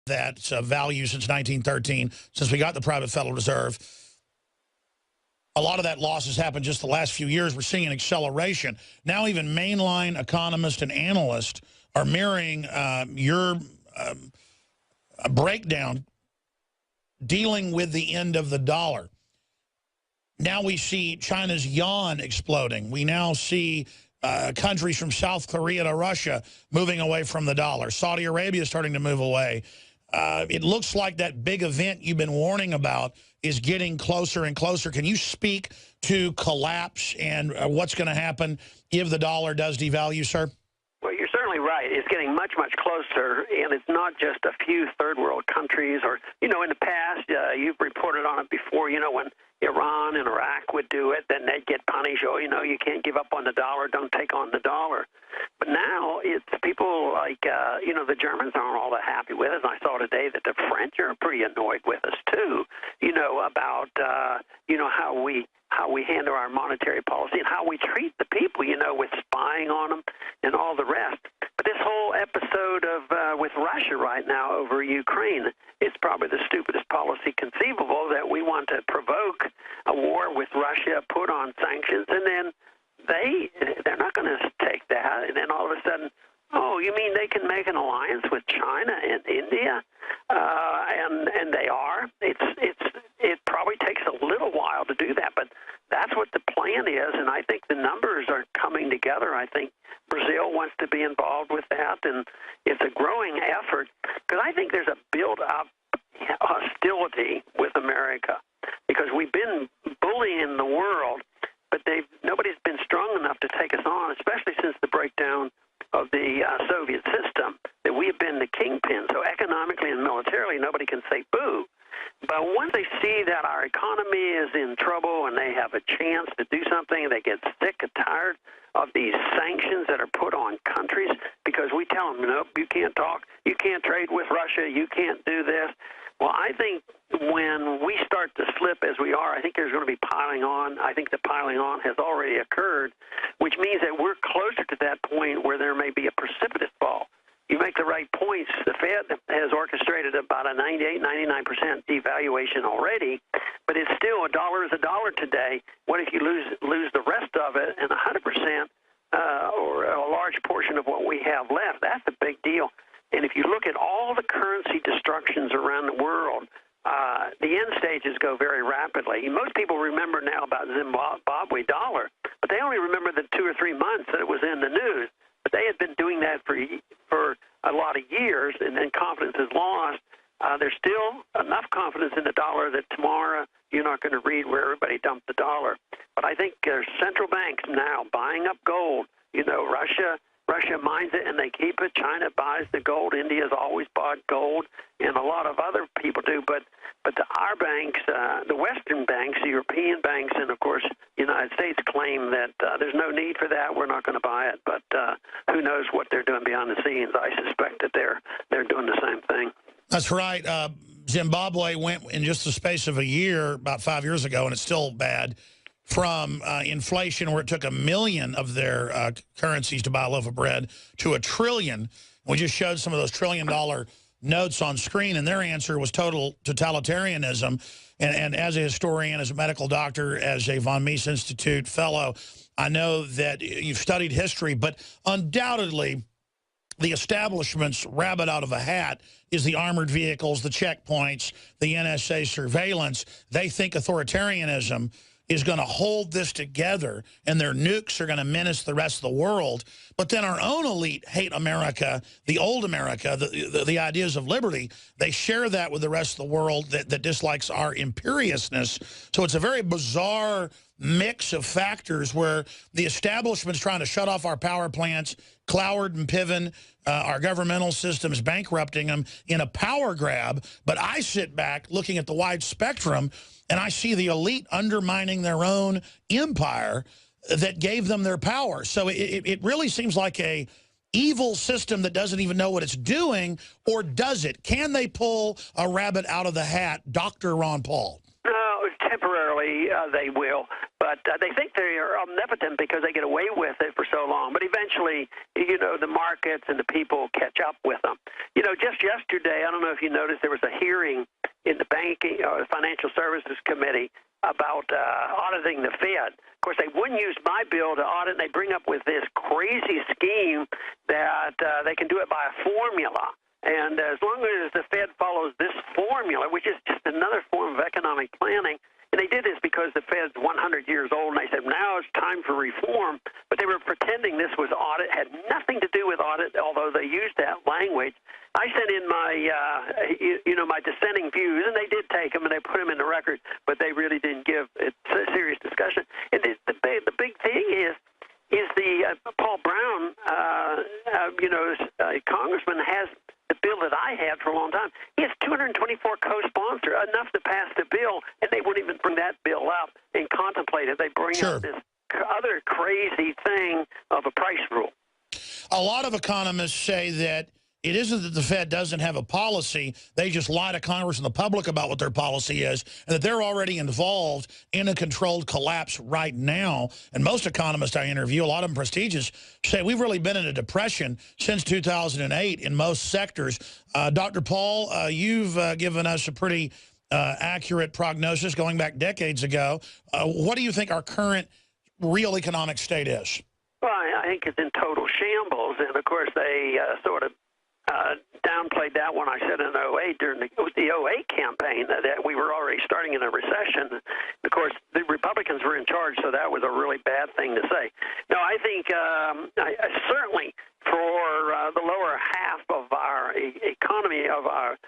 that value since 1913, since we got the private Federal Reserve. A lot of that loss has happened just the last few years. We're seeing an acceleration. Now even mainline economists and analysts are mirroring your breakdown, dealing with the end of the dollar. Now we see China's yuan exploding. We now see countries from South Korea to Russia moving away from the dollar. Saudi Arabia is starting to move away. It looks like that big event you've been warning about is getting closer and closer. Can you speak to collapse and what's going to happen if the dollar does devalue, sir? Well, you're certainly right. It's getting much, much closer, and it's not just a few third world countries or, in the past, you've reported on it before, when Iran and Iraq would do it, then they'd get punished. Oh, you can't give up on the dollar, don't take on the dollar. But now it's people like, the Germans aren't all that happy with us. And I saw today that the French are pretty annoyed with us, too, about, how we handle our monetary policy and how we treat the people, with spying on them and all the rest. But this whole episode of with Russia right now over Ukraine, it's probably the stupidest policy conceivable that we want to provoke a war with Russia, put on sanctions, and then they're not going to take that. And then all of a sudden, oh, you mean they can make an alliance with China and India? And they are. It probably takes a little while to do that, but that's what the plan is, and I think the numbers are coming together. I think Brazil wants to be involved with that, and it's a growing effort because I think there's a build-up hostility with America because we've been bullying the world, but nobody's been strong enough to take us on, especially since the breakdown of the Soviet system, that we have been the kingpin. So economically and militarily, nobody can say boo. But once they see that our economy is in trouble and they have a chance to do something, they get sick and tired of these sanctions that are put on countries because we tell them, nope, you can't talk, you can't trade with Russia, you can't do this. Well, I think when we start to slip as we are, I think there's going to be piling on. I think the piling on has already occurred, which means that we're closer to that point where there may be a precipitous fall. You make the right points. The Fed has orchestrated about a 98, 99% devaluation already, but it's still a dollar is a dollar today. What if you lose the rest of it and 100% or a large portion of what we have left? That's a big deal. And if you look at all the currency destructions around the world, the end stages go very rapidly. Most people remember now about Zimbabwe dollar, but they only remember the 2 or 3 months that it was in the news. But they had been doing that for a lot of years, and then confidence is lost. There's still enough confidence in the dollar that tomorrow you're not going to read where everybody dumped the dollar. But I think there's central banks now buying up gold. Russia mines it and they keep it. China buys the gold. India's always bought gold, and a lot of other people do. But our banks, the Western banks, the European banks, and of course the United States claim that there's no need for that. We're not going to buy it. But who knows what they're doing behind the scenes? I suspect that they're doing the same thing. That's right. Zimbabwe went in just the space of a year, about 5 years ago, and it's still bad, from inflation where it took 1 million of their currencies to buy a loaf of bread to $1 trillion. We just showed some of those $1 trillion notes on screen, and their answer was total totalitarianism. And as a historian, as a medical doctor, as a von Mises Institute fellow, I know that you've studied history, but undoubtedly the establishment's rabbit out of a hat is the armored vehicles, the checkpoints, the NSA surveillance. They think authoritarianism is going to hold this together, and their nukes are going to menace the rest of the world. But then our own elite hate America, the old America, the ideas of liberty. They share that with the rest of the world that dislikes our imperiousness. So it's a very bizarre mix of factors where the establishment's trying to shut off our power plants, Cloward and Piven, our governmental system is bankrupting them in a power grab. But I sit back looking at the wide spectrum, and I see the elite undermining their own empire that gave them their power. So it really seems like a evil system that doesn't even know what it's doing, or does it? Can they pull a rabbit out of the hat, Dr. Ron Paul? No, temporarily they will, but they think they are omnipotent because they get away with it for so long. But eventually, the markets and the people catch up with them. Just yesterday, I don't know if you noticed, there was a hearing in the banking or the Financial Services Committee about auditing the Fed. Of course, they wouldn't use my bill to audit, and they bring up with this crazy scheme that they can do it by a formula. And as long as the Fed follows this formula, which is just another form of economic planning, and they did this because the Fed's 100 years old, and they said, now it's time for reform. But they were pretending this was audit, had nothing to do with audit, although they used that language. I sent in my, my dissenting views, and they did take them, and they put them in the record, but they really didn't give it a serious discussion. And the big thing is the Paul Brown, congressman has the bill that I had for a long time. He has 224 co-sponsors, enough to pass the bill, and they wouldn't even bring that bill up and contemplate it. They bring up this other crazy thing of a price rule. A lot of economists say that it isn't that the Fed doesn't have a policy, they just lie to Congress and the public about what their policy is, and that they're already involved in a controlled collapse right now. And most economists I interview, a lot of them prestigious, say we've really been in a depression since 2008 in most sectors. Dr. Paul, you've given us a pretty accurate prognosis going back decades ago. What do you think our current real economic state is? Well, I think it's in total shambles, and of course they sort of downplayed that when I said in 08 during the 08 campaign that we were already starting in a recession. Of course, the Republicans were in charge, so that was a really bad thing to say. No, I think certainly for the lower half of our economy, of our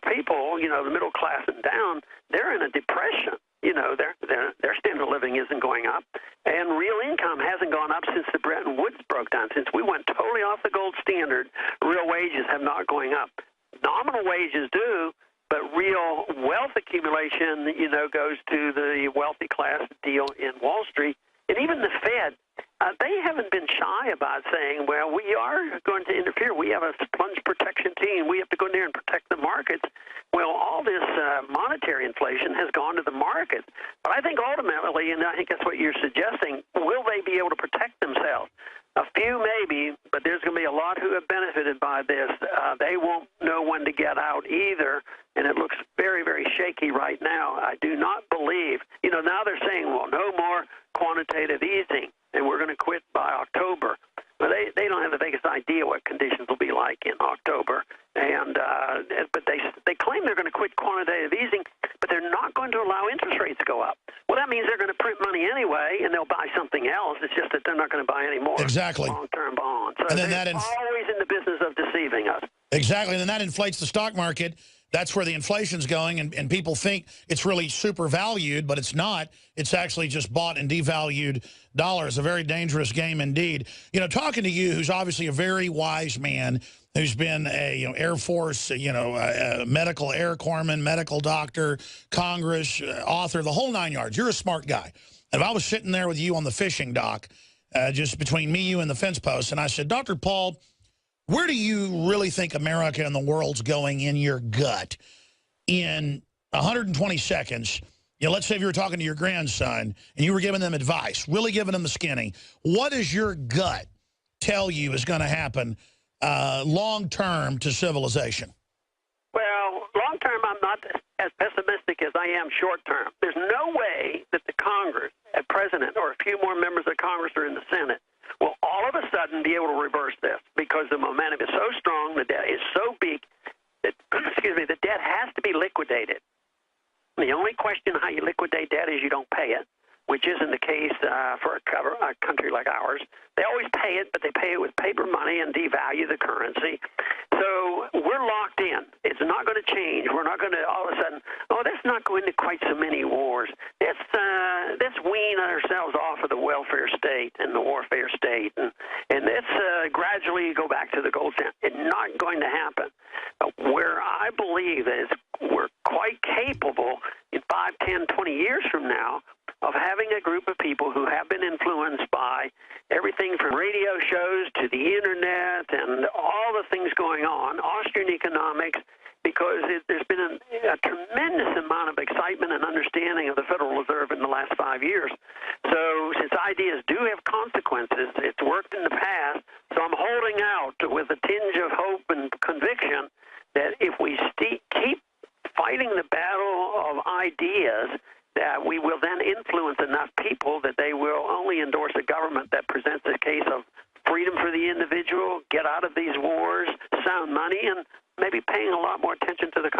people, the middle class and down, they're in a depression. Their standard of living isn't going up, and real income hasn't gone up since the Bretton Woods broke down. Since we went totally off the gold standard, real wages have not going up. Nominal wages do, but real wealth accumulation, goes to the wealthy class deal in Wall Street. And even the Fed, they haven't been shy about saying, well, we are going to interfere. We have a plunge protection team. We have to go in there and protect the markets. Well, all this monetary inflation has gone to the market. But I think ultimately, and I think that's what you're suggesting, will they be able to protect themselves? A few maybe, but there's going to be a lot who have benefited by this. They won't know when to get out either, and it looks very, very shaky right now. I do not believe, now they're saying, well, no more quantitative easing, and we're going to quit by October. But they don't have the biggest idea what conditions will be like in October. But they claim they're going to quit quantitative easing, but they're not going to allow interest rates to go up. Well, that means they're going to print money anyway, and they'll buy something else. It's just that they're not going to buy any more long-term bonds. So and then they're always in the business of deceiving us. Exactly, and then that inflates the stock market. That's where the inflation's going, and people think it's really super valued, but it's not. It's actually just bought and devalued dollars. A very dangerous game indeed. Talking to you, who's obviously a very wise man, who's been a Air Force, a medical air corpsman, medical doctor, Congress, author, the whole nine yards. You're a smart guy. And if I was sitting there with you on the fishing dock, just between me, you, and the fence post, and I said, Dr. Paul, where do you really think America and the world's going in your gut? In 120 seconds, let's say if you were talking to your grandson and you were giving them advice, really giving them the skinny, what does your gut tell you is going to happen long-term to civilization? Well, long-term, I'm not as pessimistic as I am short-term. There's no way that the Congress, a president, or a few more members of Congress are in the Senate will all of a sudden be able to reverse this because the momentum is so strong, the debt is so big that, the debt has to be liquidated. The only question how you liquidate debt is you don't pay it, which isn't the case for a country like ours. They always pay it, but they pay it with paper money and devalue the currency. So we're locked in. It's not going to change. We're not going to all of a sudden, that's not going to quite so many wars. Let's wean ourselves off of the welfare state and the warfare state, and let's gradually go back to the gold standard. It's not going to happen. Where I believe is we're quite capable in 5, 10, 20 years from now of having a group of people who have been influenced by everything from radio shows to the internet and all the things going on, Austrian economics, because there's been a tremendous amount of excitement and understanding of the Federal Reserve in the last 5 years. So since ideas do have consequences, it's worked in the past, so I'm holding out with a tinge of hope and conviction that if we keep fighting the battle of ideas, that we will then influence enough people that they will only endorse a government that presents a case of freedom for the individual, get out of these wars, sound money, and maybe paying a lot more attention to the